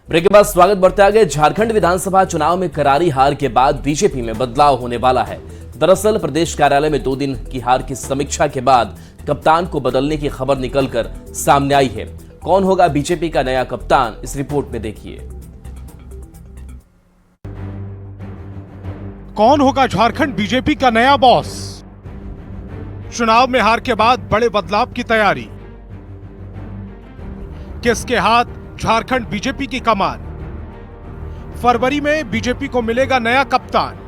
Break के बाद स्वागत बढ़ते आगे। झारखंड विधानसभा चुनाव में करारी हार के बाद बीजेपी में बदलाव होने वाला है। दरअसल प्रदेश कार्यालय में 2 दिन की हार की समीक्षा के बाद कप्तान को बदलने की खबर निकलकर सामने आई है। कौन होगा बीजेपी का नया कप्तान, इस रिपोर्ट में देखिए। कौन होगा झारखंड बीजेपी का नया बॉस? चुनाव में हार के बाद बड़े बदलाव की तैयारी। किसके हाथ झारखंड बीजेपी की कमान? फरवरी में बीजेपी को मिलेगा नया कप्तान।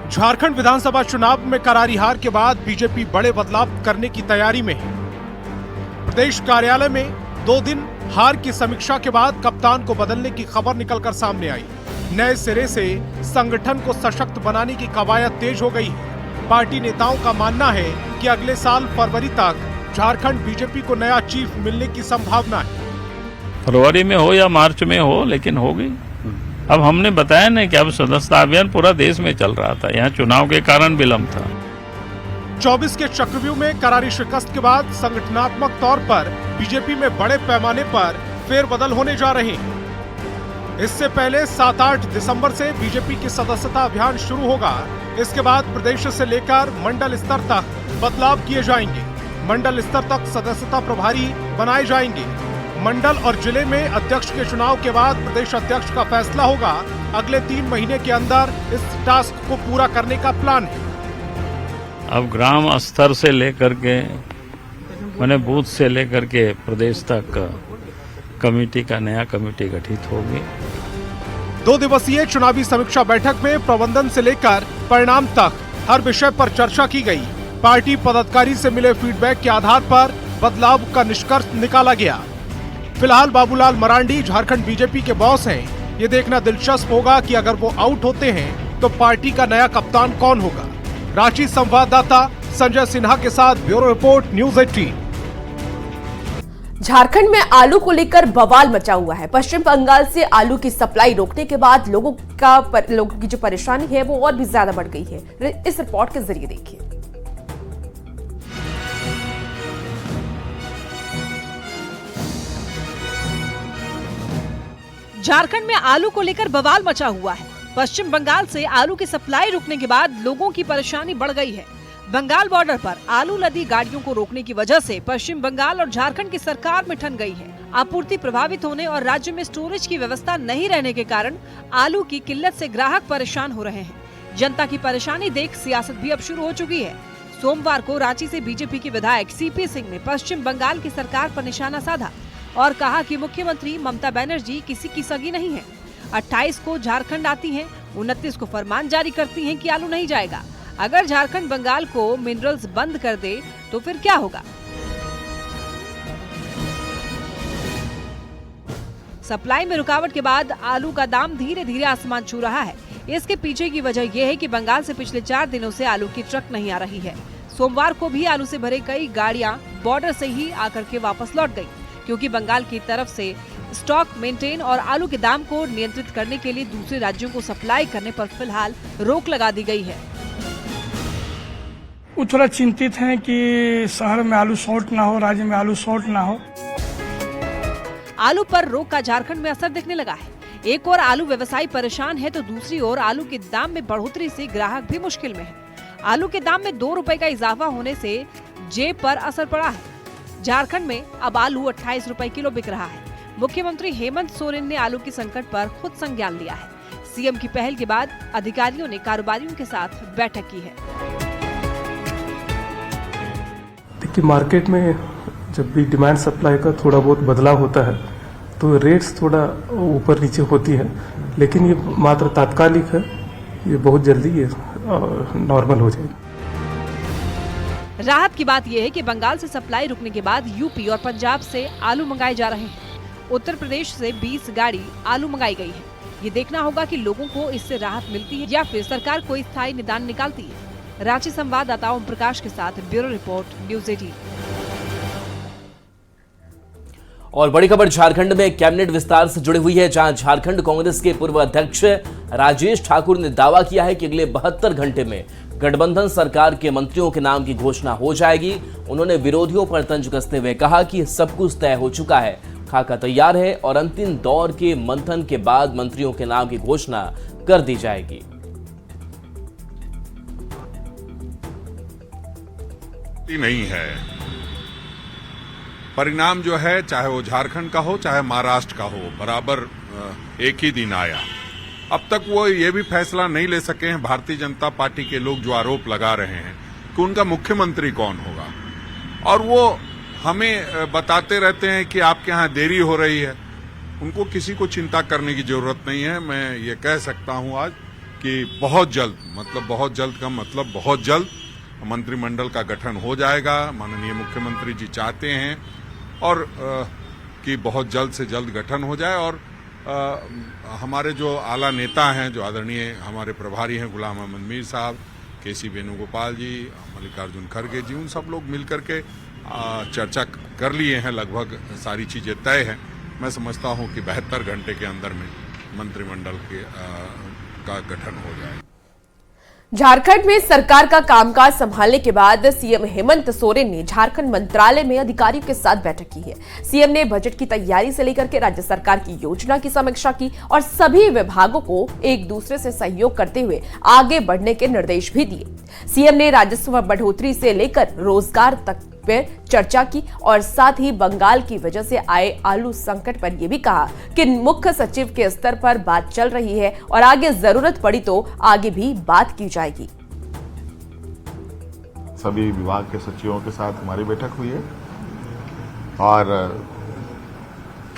झारखंड विधानसभा चुनाव में करारी हार के बाद बीजेपी बड़े बदलाव करने की तैयारी में है। प्रदेश कार्यालय में 2 दिन हार की समीक्षा के बाद कप्तान को बदलने की खबर निकलकर सामने आई। नए सिरे से संगठन को सशक्त बनाने की कवायद तेज हो गई है। पार्टी नेताओं का मानना है कि अगले साल फरवरी तक झारखंड बीजेपी को नया चीफ मिलने की संभावना है। फरवरी में हो या मार्च में हो, लेकिन होगी। अब हमने बताया नहीं कि अब सदस्यता अभियान पूरा देश में चल रहा था, यहाँ चुनाव के कारण विलंब था। 24 के चक्रव्यूह में करारी शिकस्त के बाद संगठनात्मक तौर पर बीजेपी में बड़े पैमाने पर फेरबदल होने जा रहे हैं। इससे पहले 7-8 दिसंबर से बीजेपी की सदस्यता अभियान शुरू होगा। इसके बाद प्रदेश से लेकर मंडल स्तर तक बदलाव किए जाएंगे। मंडल स्तर तक सदस्यता प्रभारी बनाए जाएंगे। मंडल और जिले में अध्यक्ष के चुनाव के बाद प्रदेश अध्यक्ष का फैसला होगा। अगले 3 महीने के अंदर इस टास्क को पूरा करने का प्लान है। अब ग्राम स्तर से लेकर के मैंने बूथ से लेकर के प्रदेश तक कमेटी का नया कमेटी गठित होगी। 2 दिवसीय चुनावी समीक्षा बैठक में प्रबंधन से लेकर परिणाम तक हर विषय पर चर्चा की गई। पार्टी पदाधिकारी से मिले फीडबैक के आधार पर बदलाव का निष्कर्ष निकाला गया। फिलहाल बाबूलाल मरांडी झारखंड बीजेपी के बॉस हैं। ये देखना दिलचस्प होगा कि अगर वो आउट होते हैं तो पार्टी का नया कप्तान कौन होगा। रांची संवाददाता संजय सिन्हा के साथ ब्यूरो रिपोर्ट, न्यूज़ 18। झारखंड में आलू को लेकर बवाल मचा हुआ है। पश्चिम बंगाल से आलू की सप्लाई रोकने के बाद लोगों की जो परेशानी है वो और भी ज्यादा बढ़ गई है। इस रिपोर्ट के जरिए देखिए। झारखंड में आलू को लेकर बवाल मचा हुआ है। पश्चिम बंगाल से आलू की सप्लाई रुकने के बाद लोगों की परेशानी बढ़ गई है। बंगाल बॉर्डर पर आलू लदी गाड़ियों को रोकने की वजह से पश्चिम बंगाल और झारखंड की सरकार में ठन गई है। आपूर्ति प्रभावित होने और राज्य में स्टोरेज की व्यवस्था नहीं रहने के कारण आलू की किल्लत से ग्राहक परेशान हो रहे हैं। जनता की परेशानी देख सियासत भी अब शुरू हो चुकी है। सोमवार को रांची से बीजेपी के विधायक सीपी सिंह ने पश्चिम बंगाल की सरकार पर निशाना साधा और कहा कि मुख्यमंत्री ममता बनर्जी किसी की सगी नहीं है। 28 को झारखंड आती हैं, 29 को फरमान जारी करती हैं कि आलू नहीं जाएगा। अगर झारखंड बंगाल को मिनरल्स बंद कर दे तो फिर क्या होगा? सप्लाई में रुकावट के बाद आलू का दाम धीरे धीरे आसमान छू रहा है। इसके पीछे की वजह यह है कि बंगाल से पिछले 4 दिनों से आलू की ट्रक नहीं आ रही है। सोमवार को भी आलू से भरे कई गाड़ियां बॉर्डर से ही आकर के वापस लौट गयी, क्योंकि बंगाल की तरफ से स्टॉक मेंटेन और आलू के दाम को नियंत्रित करने के लिए दूसरे राज्यों को सप्लाई करने पर फिलहाल रोक लगा दी गई है। वो थोड़ा चिंतित हैं कि शहर में आलू शॉर्ट ना हो, राज्य में आलू शॉर्ट ना हो। आलू पर रोक का झारखंड में असर दिखने लगा है। एक और आलू व्यवसायी परेशान है तो दूसरी ओर आलू के दाम में बढ़ोतरी से ग्राहक भी मुश्किल में है। आलू के दाम में 2 रुपए का इजाफा होने से जेब पर असर पड़ा है। झारखंड में अब आलू 28 रुपए किलो बिक रहा है। मुख्यमंत्री हेमंत सोरेन ने आलू के संकट पर खुद संज्ञान लिया है। सीएम की पहल के बाद अधिकारियों ने कारोबारियों के साथ बैठक की है। देखिए, मार्केट में जब भी डिमांड सप्लाई का थोड़ा बहुत बदलाव होता है तो रेट्स थोड़ा ऊपर नीचे होती है, लेकिन ये मात्र तात्कालिक है। ये बहुत जल्दी ये नॉर्मल हो जाएगी। राहत की बात यह है कि बंगाल से सप्लाई रुकने के बाद यूपी और पंजाब से आलू मंगाए जा रहे हैं। उत्तर प्रदेश से 20 गाड़ी आलू मंगाई गई है। ये देखना होगा कि लोगों को इससे राहत मिलती है या फिर सरकार कोई स्थायी निदान निकालती है। रांची संवाददाता ओम प्रकाश के साथ ब्यूरो रिपोर्ट, न्यूज़ 18। और बड़ी खबर झारखंड में कैबिनेट विस्तार से जुड़ी हुई है, जहां झारखंड कांग्रेस के पूर्व अध्यक्ष राजेश ठाकुर ने दावा किया है कि अगले 72 घंटे में गठबंधन सरकार के मंत्रियों के नाम की घोषणा हो जाएगी। उन्होंने विरोधियों पर तंज कसते हुए कहा कि सब कुछ तय हो चुका है, खाका तैयार है और अंतिम दौर के मंथन के बाद मंत्रियों के नाम की घोषणा कर दी जाएगी। नहीं है परिणाम जो है, चाहे वो झारखंड का हो चाहे महाराष्ट्र का हो, बराबर एक ही दिन आया। अब तक वो ये भी फैसला नहीं ले सके हैं भारतीय जनता पार्टी के लोग जो आरोप लगा रहे हैं कि उनका मुख्यमंत्री कौन होगा, और वो हमें बताते रहते हैं कि आपके यहाँ देरी हो रही है। उनको किसी को चिंता करने की जरूरत नहीं है। मैं ये कह सकता हूँ आज कि बहुत जल्द, मतलब बहुत जल्द का मतलब बहुत जल्द मंत्रिमंडल का गठन हो जाएगा। माननीय मुख्यमंत्री जी चाहते हैं और कि बहुत जल्द से जल्द गठन हो जाए, और हमारे जो आला नेता हैं, जो आदरणीय हमारे प्रभारी हैं गुलाम अहमद मीर साहब, केसी वेणुगोपाल जी, मल्लिकार्जुन खड़गे जी, उन सब लोग मिलकर के चर्चा कर लिए हैं। लगभग सारी चीजें तय हैं। मैं समझता हूं कि 72 घंटे के अंदर में मंत्रिमंडल का गठन हो जाए। झारखंड में सरकार का कामकाज संभालने के बाद सीएम हेमंत सोरेन ने झारखंड मंत्रालय में अधिकारियों के साथ बैठक की है। सीएम ने बजट की तैयारी से लेकर के राज्य सरकार की योजना की समीक्षा की और सभी विभागों को एक दूसरे से सहयोग करते हुए आगे बढ़ने के निर्देश भी दिए। सीएम ने राजस्व बढ़ोतरी से लेकर रोजगार तक पर चर्चा की और साथ ही बंगाल की वजह से आए आलू संकट पर यह भी कहा कि मुख्य सचिव के स्तर पर बात चल रही है और आगे जरूरत पड़ी तो आगे भी बात की जाएगी। सभी विभाग के सचिवों के साथ हमारी बैठक हुई है और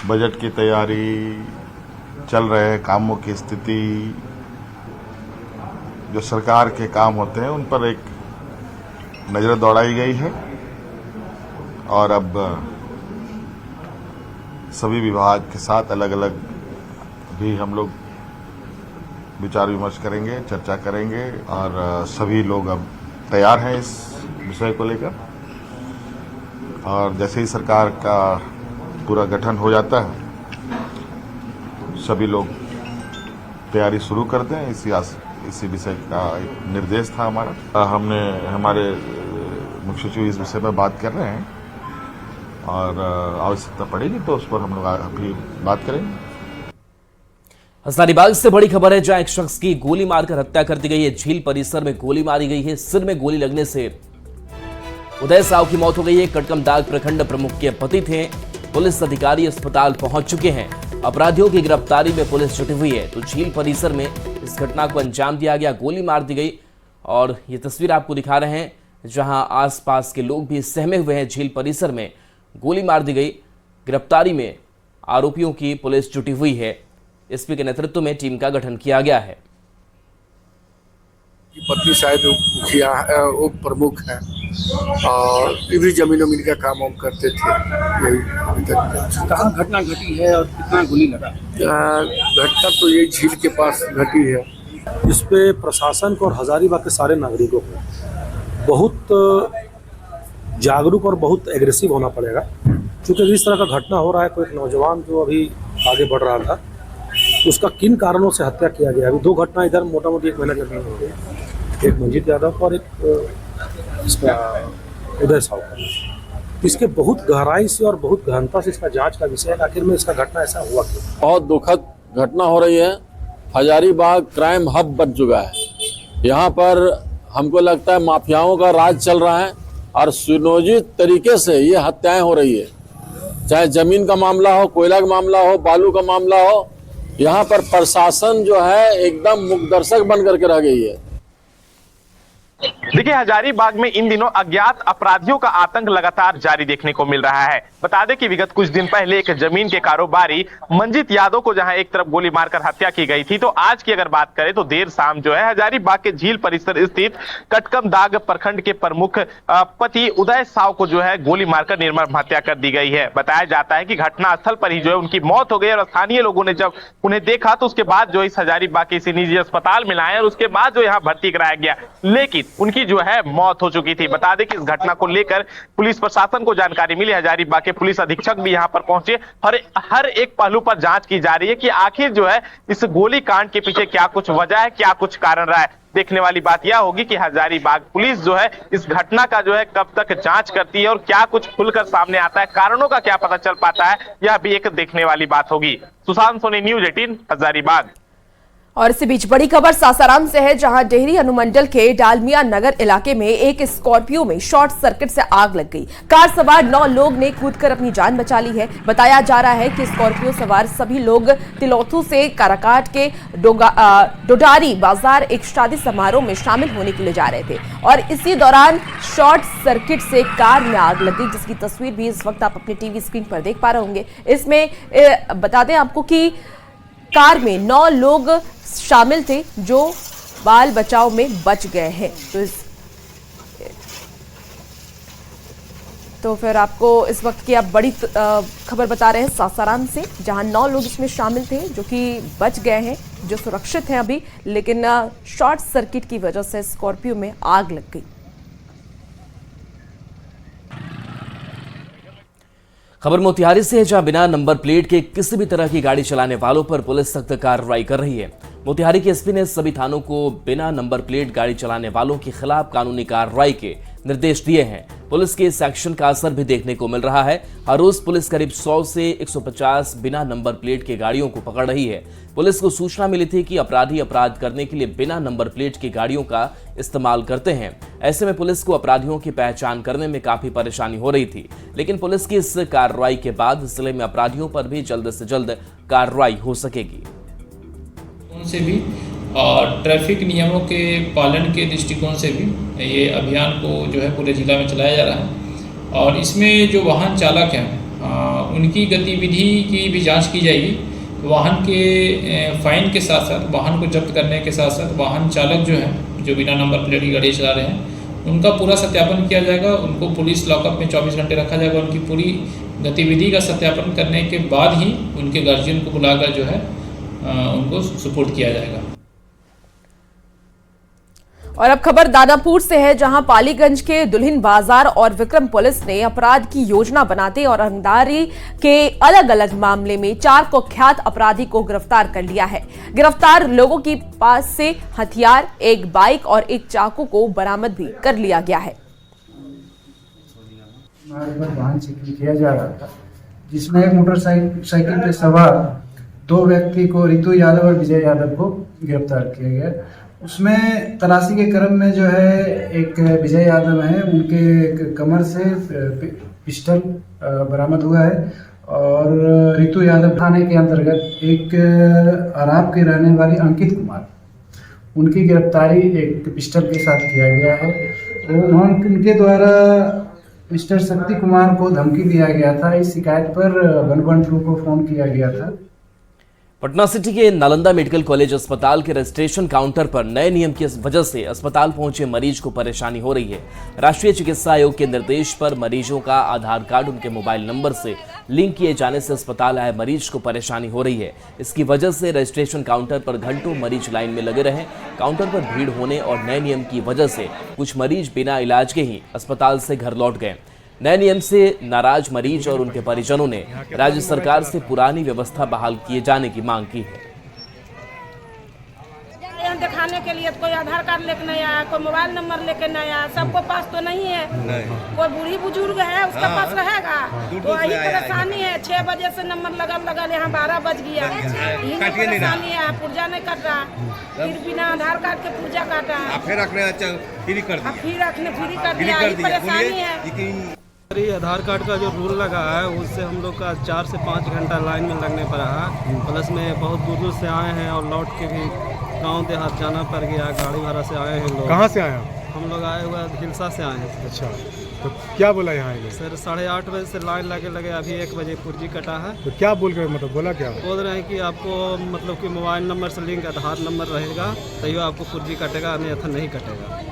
बजट की तैयारी, चल रहे कामों की स्थिति, जो सरकार के काम होते हैं उन पर एक नजर दौड़ाई गई है और अब सभी विभाग के साथ अलग अलग भी हम लोग विचार विमर्श करेंगे, चर्चा करेंगे और सभी लोग अब तैयार हैं इस विषय को लेकर। और जैसे ही सरकार का पूरा गठन हो जाता है, सभी लोग तैयारी शुरू कर दें, इसी विषय का एक निर्देश था हमारा। हमने हमारे मुख्य सचिव इस विषय पर बात कर रहे हैं और आवश्यकता पड़ेगी तो उस पर हम लोग अभी बात करेंगे। हजारीबाग से बड़ी खबर है, जहां एक शख्स की गोली मारकर हत्या कर दी गई है। झील परिसर में गोली मारी गई है। सिर में गोली लगने से उदय साव की मौत हो गई है। कटकमदाग प्रखंड प्रमुख के पति थे। पुलिस अधिकारी अस्पताल पहुंच चुके हैं। अपराधियों की गिरफ्तारी में पुलिस जुटी हुई है। तो झील परिसर में इस घटना को अंजाम दिया गया, गोली मार दी गई और ये तस्वीर आपको दिखा रहे हैं, जहां आसपास के लोग भी सहमे हुए हैं। झील परिसर में गोली मार दी गई। गिरफ्तारी में आरोपियों की पुलिस जुटी हुई है। एसपी के नेतृत्व में टीम का गठन किया गया है। पत्नी शायद मुखिया उप प्रमुख है और भी जमीन उमीन का काम हम करते थे। कहाँ घटना घटी है और कितना गोली लगा? घटना तो ये झील के पास घटी है। इस पे प्रशासन को और हजारीबाग के सारे नागरिकों को बहुत जागरूक और बहुत एग्रेसिव होना पड़ेगा, क्योंकि इस तरह का घटना हो रहा है। कोई नौजवान जो अभी आगे बढ़ रहा था, उसका किन कारणों से हत्या किया गया। अभी दो घटना इधर मोटा मोटी 1 महीना के अंदर हो गई, एक मंजीत यादव और एक इसका उदय साव का। इसके बहुत गहराई से और बहुत गहनता से इसका जांच का विषय है, आखिर में इसका घटना ऐसा हुआ क्यों। बहुत दुखद घटना हो रही है। हजारीबाग क्राइम हब बन चुका है। यहाँ पर हमको लगता है माफियाओं का राज चल रहा है और सुनियोजित तरीके से ये हत्याएं हो रही है। चाहे जमीन का मामला हो, कोयला का मामला हो, बालू का मामला हो, यहाँ पर प्रशासन जो है एकदम मुखदर्शक बन करके रह गई है। देखिए, हजारीबाग में इन दिनों अज्ञात अपराधियों का आतंक लगातार जारी देखने को मिल रहा है। बता दें कि विगत कुछ दिन पहले एक जमीन के कारोबारी मंजीत यादव को जहां एक तरफ गोली मारकर हत्या की गई थी, तो आज की अगर बात करें तो देर शाम जो है हजारीबाग के झील परिसर स्थित कटकमदाग प्रखंड के प्रमुख पति उदय साव को जो है गोली मारकर निर्मम हत्या कर दी गई है। बताया जाता है कि घटनास्थल पर ही जो है उनकी मौत हो गई और स्थानीय लोगों ने जब उन्हें देखा तो उसके बाद जो इस हजारीबाग के इसी निजी अस्पताल में लाए और उसके बाद जो यहाँ भर्ती कराया गया, लेकिन उनकी जो है मौत हो चुकी थी। बता दें कि इस घटना को लेकर पुलिस प्रशासन को जानकारी मिली। हजारीबाग के पुलिस अधीक्षक भी यहां पर पहुंचे और हर एक पहलू पर जांच की जा रही है कि आखिर जो है इस गोली कांड के पीछे क्या कुछ वजह है, क्या कुछ कारण रहा है। देखने वाली बात यह होगी कि हजारीबाग पुलिस जो है इस घटना का जो है कब तक जांच करती है और क्या कुछ खुलकर सामने आता है, कारणों का क्या पता चल पाता है, यह भी एक देखने वाली बात होगी। सुशांत सोनी, न्यूज 18, हजारीबाग। और इसी बीच बड़ी खबर सासाराम से है, जहां डेहरी अनुमंडल के डालमिया नगर इलाके में एक स्कॉर्पियो में शॉर्ट सर्किट से आग लग गई। कार सवार 9 लोग ने कूदकर अपनी जान बचा ली है। बताया जा रहा है कि स्कॉर्पियो सवार सभी लोग तिलोथू से काराकाट के डोडारी बाजार एक शादी समारोह में शामिल होने के लिए जा रहे थे और इसी दौरान शॉर्ट सर्किट से कार में आग लग गई, जिसकी तस्वीर भी इस वक्त आप अपने टीवी स्क्रीन पर देख पा रहे होंगे। इसमें बता दें आपको कि कार में 9 लोग शामिल थे जो बाल बचाव में बच गए हैं। तो फिर आपको इस वक्त की आप बड़ी खबर बता रहे हैं सासाराम से, जहां 9 लोग इसमें शामिल थे जो कि बच गए हैं, जो सुरक्षित हैं अभी, लेकिन शॉर्ट सर्किट की वजह से स्कॉर्पियो में आग लग गई। खबर मोतिहारी से है, जहां बिना नंबर प्लेट के किसी भी तरह की गाड़ी चलाने वालों पर पुलिस सख्त कार्रवाई कर रही है। मोतिहारी के एसपी ने सभी थानों को बिना नंबर प्लेट गाड़ी चलाने वालों के खिलाफ कानूनी कार्रवाई के निर्देश दिए हैं। पुलिस के इस एक्शन का असर भी देखने को मिल रहा है। हर रोज पुलिस करीब 100 से 150 बिना नंबर प्लेट के गाड़ियों को पकड़ रही है। पुलिस को सूचना मिली थी कि अपराधी अपराध करने के लिए बिना नंबर प्लेट की गाड़ियों का इस्तेमाल करते हैं। ऐसे में पुलिस को अपराधियों की पहचान करने में काफी परेशानी हो रही थी, लेकिन पुलिस की इस कार्रवाई के बाद जिले में अपराधियों पर भी जल्द से जल्द कार्रवाई हो सकेगी। से भी और ट्रैफिक नियमों के पालन के दृष्टिकोण से भी ये अभियान को जो है पूरे जिला में चलाया जा रहा है और इसमें जो वाहन चालक हैं उनकी गतिविधि की भी जांच की जाएगी। वाहन के फाइन के साथ साथ, वाहन को जब्त करने के साथ साथ वाहन चालक जो है जो बिना नंबर प्लेट की गाड़ी चला रहे हैं उनका पूरा सत्यापन किया जाएगा। उनको पुलिस लॉकअप में 24 घंटे रखा जाएगा। उनकी पूरी गतिविधि का सत्यापन करने के बाद ही उनके गार्जियन को बुलाकर जो है उनको सपोर्ट किया जाएगा। और अब खबर दानापुर से है, जहां पालीगंज के दुल्हिन बाजार और विक्रम पुलिस ने अपराध की योजना बनाते और रंगदारी के अलग अलग मामले में 4 कुख्यात अपराधी को गिरफ्तार कर लिया है। गिरफ्तार लोगों के पास से हथियार, एक बाइक और एक चाकू को बरामद भी कर लिया गया है। वाहन चेकिंग किया जा रहा था, जिसमें एक मोटरसाइकिल पे सवार 2 व्यक्ति को, रितु यादव और विजय यादव को गिरफ्तार किया गया। उसमें तलाशी के क्रम में जो है एक विजय यादव हैं, उनके कमर से पिस्टल बरामद हुआ है और रितु यादव थाने के अंतर्गत एक अराब के रहने वाली अंकित कुमार, उनकी गिरफ्तारी एक पिस्टल के साथ किया गया है। उनके द्वारा मिस्टर शक्ति कुमार को धमकी दिया गया था। इस शिकायत पर 112 को फोन किया गया था। पटना सिटी के नालंदा मेडिकल कॉलेज अस्पताल के रजिस्ट्रेशन काउंटर पर नए नियम की वजह से अस्पताल पहुंचे मरीज को परेशानी हो रही है। राष्ट्रीय चिकित्सा आयोग के निर्देश पर मरीजों का आधार कार्ड उनके मोबाइल नंबर से लिंक किए जाने से अस्पताल आए मरीज को परेशानी हो रही है। इसकी वजह से रजिस्ट्रेशन काउंटर पर घंटों मरीज लाइन में लगे रहे। काउंटर पर भीड़ होने और नए नियम की वजह से कुछ मरीज बिना इलाज के ही अस्पताल से घर लौट गए। नए नियम से नाराज मरीज और उनके परिजनों ने राज्य सरकार से पुरानी व्यवस्था बहाल किए जाने की मांग की है। दिखाने के लिए कोई आधार कार्ड लेके नहीं आया, कोई मोबाइल नंबर लेके नहीं आया, सबको पास तो नहीं है। कोई बूढ़ी बुजुर्ग है उसका पास रहेगा, तो यही परेशानी है। 6 बजे से नंबर लगा यहाँ 12 बज गया, यही परेशानी है। पुर्जा नहीं कट रहा, फिर बिना आधार कार्ड के पुर्जा काटा, फिर फ्री कर दिया, यही परेशानी है। आधार कार्ड का जो रूल लगा है उससे हम लोग का 4 से 5 घंटा लाइन में लगने पड़ा है। प्लस में बहुत दूर से आए हैं और लौट के भी गांव देहात जाना पड़ गया। गाड़ी भाड़ा से आए हैं लोग। कहाँ से आए हैं? हम लोग आए हुए हिलसा से आए हैं। अच्छा, तो क्या बोला यहाँ सर? 8:30 बजे से लाइन लगे अभी 1 बजे पुर्जी कटा है। तो क्या बोल रहे, मतलब बोला क्या? बोल रहे हैं कि आपको मतलब कि मोबाइल नंबर से लिंक आधार नंबर रहेगा तभी आपको पुर्जी कटेगा, अन्यथा नहीं कटेगा।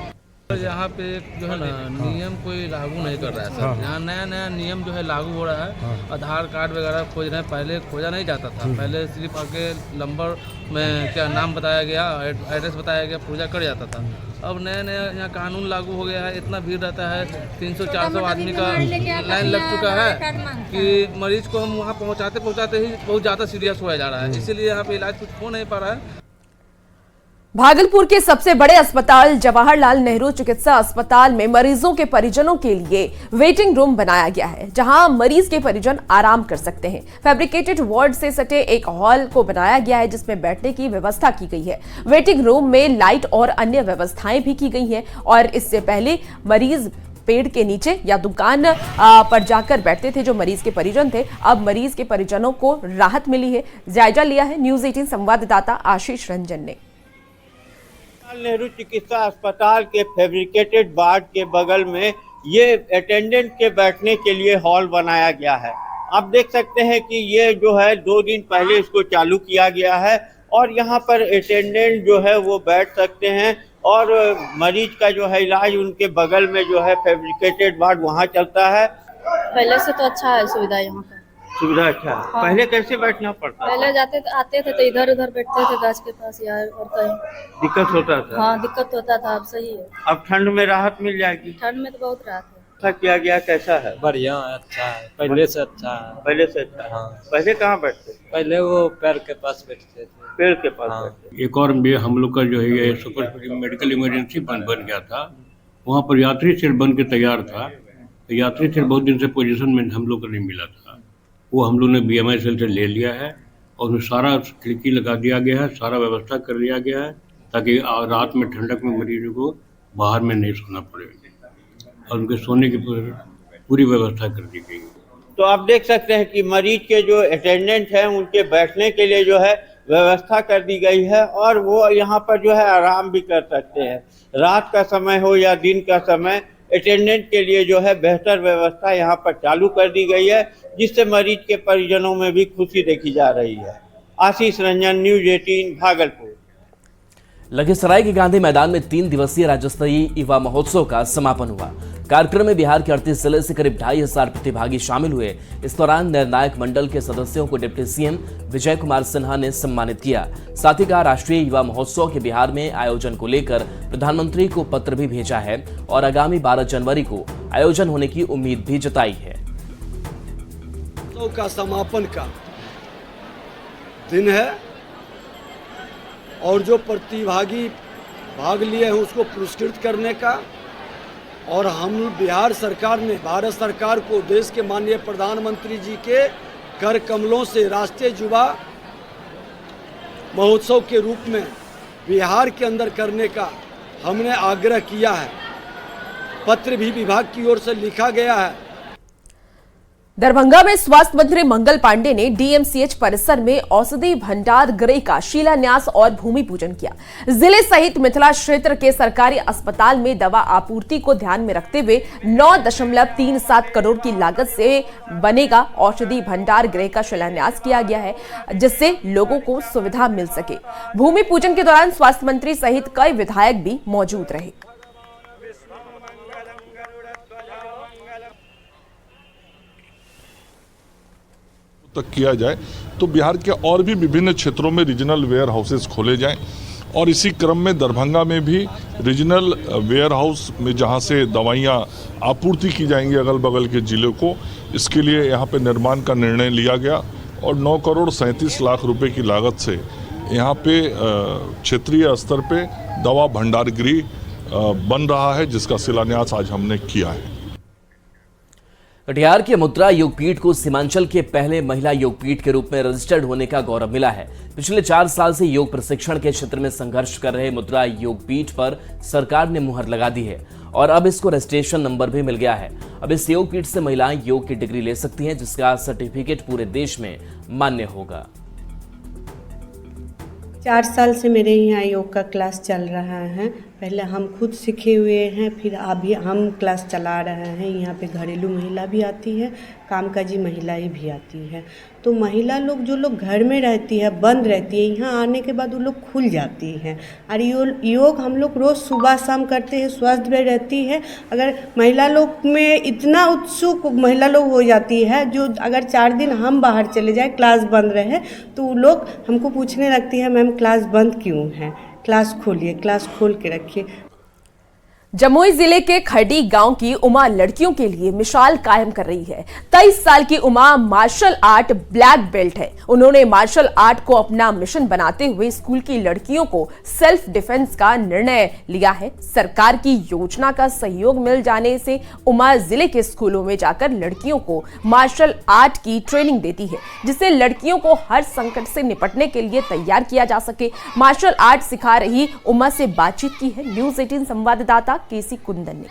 यहाँ पे जो है ना नियम कोई लागू नहीं कर रहा है सर। यहाँ नया नियम जो है लागू हो रहा है। आधार कार्ड वगैरह खोज रहे हैं, पहले खोजा नहीं जाता था। पहले सिर्फ आके नंबर में क्या नाम बताया गया, एड्रेस बताया गया, पूजा कर जाता था। अब नया यहाँ कानून लागू हो गया है। इतना भीड़ रहता है, 300-400 आदमी का लाइन लग चुका है कि मरीज को हम वहाँ पहुँचाते ही बहुत ज़्यादा सीरियस हुआ जा रहा है। इसीलिए यहाँ पे इलाज कुछ हो नहीं पा रहा है। भागलपुर के सबसे बड़े अस्पताल जवाहरलाल नेहरू चिकित्सा अस्पताल में मरीजों के परिजनों के लिए वेटिंग रूम बनाया गया है, जहां मरीज के परिजन आराम कर सकते हैं। फैब्रिकेटेड वार्ड से सटे एक हॉल को बनाया गया है, जिसमें बैठने की व्यवस्था की गई है। वेटिंग रूम में लाइट और अन्य व्यवस्थाएं भी की गई हैं और इससे पहले मरीज पेड़ के नीचे या दुकान पर जाकर बैठते थे जो मरीज के परिजन थे। अब मरीज के परिजनों को राहत मिली है। जायजा लिया है न्यूज 18 संवाददाता आशीष रंजन ने। नेहरू चिकित्सा अस्पताल के फैब्रिकेटेड वार्ड के बगल में ये अटेंडेंट के बैठने के लिए हॉल बनाया गया है। आप देख सकते हैं कि ये जो है 2 दिन पहले इसको चालू किया गया है और यहाँ पर अटेंडेंट जो है वो बैठ सकते हैं और मरीज का जो है इलाज उनके बगल में जो है फैब्रिकेटेड वार्ड वहाँ चलता है। पहले से तो अच्छा है सुविधा यहाँ पर। सुविधा अच्छा है। हाँ। पहले कैसे बैठना पड़ता? पहले आते थे तो इधर उधर बैठते थे गाछ के पास या और कहीं दिक्कत होता था। हाँ दिक्कत होता था। अब सही है। अब ठंड में राहत मिल जाएगी। ठंड में तो बहुत राहत है। अच्छा किया गया, कैसा है? बढ़िया, अच्छा है, पहले से अच्छा है। पहले से अच्छा। हाँ। पहले कहाँ बैठते? पहले वो पैर के पास बैठते थे। पेड़ के पास। हाँ। एक और भी हम लोग का जो है ये सुपर मेडिकल इमरजेंसी बन गया था, वहाँ पर यात्री सेल बन के तैयार था। यात्री सेल बहुत दिन से पोजीशन में हम लोग को नहीं मिला था, वो हम लोग ने BMI सेल से ले लिया है और उसमें सारा खिड़की लगा दिया गया है, सारा व्यवस्था कर दिया गया है ताकि रात में ठंडक में मरीजों को बाहर में नहीं सोना पड़े और उनके सोने की पूरी व्यवस्था कर दी गई। तो आप देख सकते हैं कि मरीज के जो अटेंडेंट हैं उनके बैठने के लिए जो है व्यवस्था कर दी गई है और वो यहाँ पर जो है आराम भी कर सकते हैं। रात का समय हो या दिन का समय, अटेंडेंट के लिए जो है बेहतर व्यवस्था यहाँ पर चालू कर दी गई है, जिससे मरीज के परिजनों में भी खुशी देखी जा रही है। आशीष रंजन, न्यूज 18 भागलपुर। लखीसराय के गांधी मैदान में 3 दिवसीय राज्य स्तरीय युवा महोत्सव का समापन हुआ। कार्यक्रम में बिहार के 38 जिले से करीब 2500 प्रतिभागी शामिल हुए। इस दौरान निर्णायक मंडल के सदस्यों को डिप्टी CM विजय कुमार सिन्हा ने सम्मानित किया। साथ ही कहा, राष्ट्रीय युवा महोत्सव के बिहार में आयोजन को लेकर प्रधानमंत्री को पत्र भी भेजा है और आगामी 12 जनवरी को आयोजन होने की उम्मीद भी जताई है। का समापन का दिन है और जो प्रतिभागी भाग लिए हैं उसको पुरस्कृत करने का, और हम बिहार सरकार ने भारत सरकार को देश के माननीय प्रधानमंत्री जी के कर कमलों से राष्ट्रीय युवा महोत्सव के रूप में बिहार के अंदर करने का हमने आग्रह किया है। पत्र भी विभाग की ओर से लिखा गया है। दरभंगा में स्वास्थ्य मंत्री मंगल पांडे ने DMCH परिसर में औषधि भंडार गृह का शिलान्यास और भूमि पूजन किया। जिले सहित मिथिला क्षेत्र के सरकारी अस्पताल में दवा आपूर्ति को ध्यान में रखते हुए 9.37 करोड़ की लागत से बनेगा औषधि भंडार गृह का शिलान्यास किया गया है, जिससे लोगों को सुविधा मिल सके। भूमि पूजन के दौरान स्वास्थ्य मंत्री सहित कई विधायक भी मौजूद रहे। तक किया जाए तो बिहार के और भी विभिन्न क्षेत्रों में रीजनल वेयर हाउसेस खोले जाएं और इसी क्रम में दरभंगा में भी रीजनल वेयर हाउस में जहां से दवाइयां आपूर्ति की जाएंगी अगल बगल के जिलों को, इसके लिए यहां पे निर्माण का निर्णय लिया गया और 9 करोड़ 37 लाख रुपए की लागत से यहां पे क्षेत्रीय स्तर पे दवा भंडार गृह बन रहा है, जिसका शिलान्यास आज हमने किया है। कटिहार के मुद्रा योगपीठ को सीमांचल के पहले महिला योगपीठ के रूप में रजिस्टर्ड होने का गौरव मिला है। पिछले 4 साल से योग प्रशिक्षण के क्षेत्र में संघर्ष कर रहे मुद्रा योगपीठ पर सरकार ने मुहर लगा दी है और अब इसको रजिस्ट्रेशन नंबर भी मिल गया है। अब इस योगपीठ से महिलाएं योग की डिग्री ले सकती हैं, जिसका सर्टिफिकेट पूरे देश में मान्य होगा। 4 साल से मेरे यहाँ योग का क्लास चल रहा है। पहले हम खुद सीखे हुए हैं, फिर अभी हम क्लास चला रहे हैं। यहाँ पे घरेलू महिला भी आती है, कामकाजी महिलाएं भी आती है। तो महिला लोग जो लोग घर में रहती है, बंद रहती है, यहाँ आने के बाद वो लोग खुल जाती हैं। और योग हम लोग रोज़ सुबह शाम करते हैं, स्वस्थ भी रहती है। अगर महिला लोग में इतना उत्सुक महिला लोग हो जाती है, जो अगर 4 दिन हम बाहर चले जाए, क्लास बंद रहे, तो वो लोग हमको पूछने लगती है, मैम क्लास बंद क्यों है, क्लास खोलिए, क्लास खोल के रखिए। जमुई जिले के खरडी गांव की उमा लड़कियों के लिए मिसाल कायम कर रही है। 23 साल की Uma martial art black belt है। उन्होंने मार्शल आर्ट को अपना मिशन बनाते हुए स्कूल की लड़कियों को सेल्फ डिफेंस का निर्णय लिया है। सरकार की योजना का सहयोग मिल जाने से उमा जिले के स्कूलों में जाकर लड़कियों को मार्शल आर्ट की ट्रेनिंग देती है, जिससे लड़कियों को हर संकट से निपटने के लिए तैयार किया जा सके। मार्शल आर्ट सिखा रही उमा से बातचीत की है न्यूज़ 18 संवाददाता केसी कुंदन ने।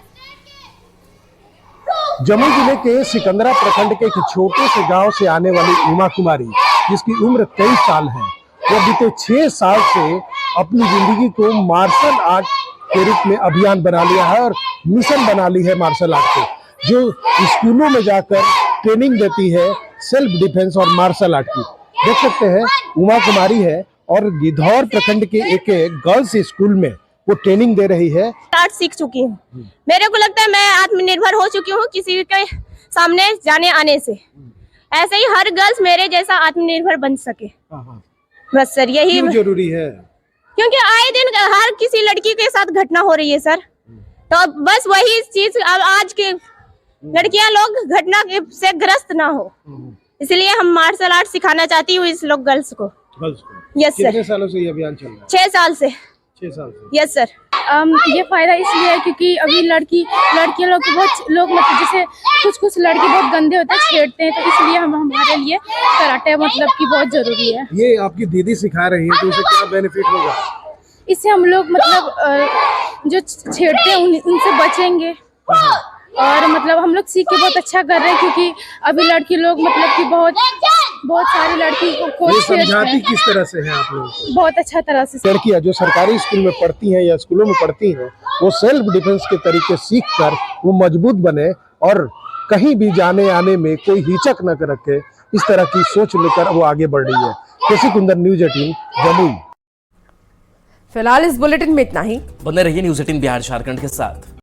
जमुई जिले के सिकंदरा प्रखंड के एक छोटे से गांव से आने वाली उमा कुमारी, जिसकी उम्र 23 साल है, वह बीते 6 साल से अपनी जिंदगी को मार्शल आर्ट के रूप में अभियान बना लिया है और मिशन बना ली है मार्शल आर्ट को, जो स्कूलों में जाकर ट्रेनिंग देती है सेल्फ डिफेंस और मार्शल आर्ट की। देख सकते हैं उमा कुमारी है और गिद्धौर प्रखंड के एक गर्ल्स स्कूल में वो ट्रेनिंग दे रही है। आर्ट सीख चुकी हूँ। मेरे को लगता है मैं आत्मनिर्भर हो चुकी हूँ किसी के सामने जाने आने से। ऐसे ही हर गर्ल्स मेरे जैसा आत्मनिर्भर बन सके। बस सर यही जरूरी है, क्योंकि आए दिन हर किसी लड़की के साथ घटना हो रही है सर। तो बस वही चीज अब आज के लड़कियां लोग घटना से ग्रस्त ना हो, इसलिए हम मार्शल आर्ट सिखाना चाहती हूँ इस लोग गर्ल्स को। Yes sir. कितने सालों से ये अभियान चल रहा है? 6 साल से। 6 साल से। Yes sir. ये फायदा इसलिए है क्योंकि अभी लड़कियों लोग बहुत लोग मतलब जैसे कुछ लड़के बहुत गंदे होते हैं, छेड़ते हैं, तो इसलिए हमारे लिए कराटे मतलब कि बहुत जरूरी है। ये आपकी दीदी सिखा रही है, तो इससे क्या बेनिफिट होगा? इससे हम लोग मतलब जो छेड़ते हैं उनसे बचेंगे और मतलब हम लोग सीख के बहुत अच्छा कर रहे हैं, क्योंकि अभी लड़की लोग मतलब कि बहुत सारी लड़की को समझाती किस तरह से है आप लोगों को? बहुत अच्छा तरह से। लड़कियां जो सरकारी स्कूल में पढ़ती हैं या स्कूलों में पढ़ती हैं, वो सेल्फ डिफेंस के तरीके सीख कर वो मजबूत बने और कहीं भी जाने आने में कोई हिचक न रखे, इस तरह की सोच लेकर वो आगे बढ़ रही है। केसी कुंदन, न्यूज़ 18 जमुई। फिलहाल इस बुलेटिन में इतना ही। बने रहिए न्यूज़ 18 बिहार झारखंड के साथ।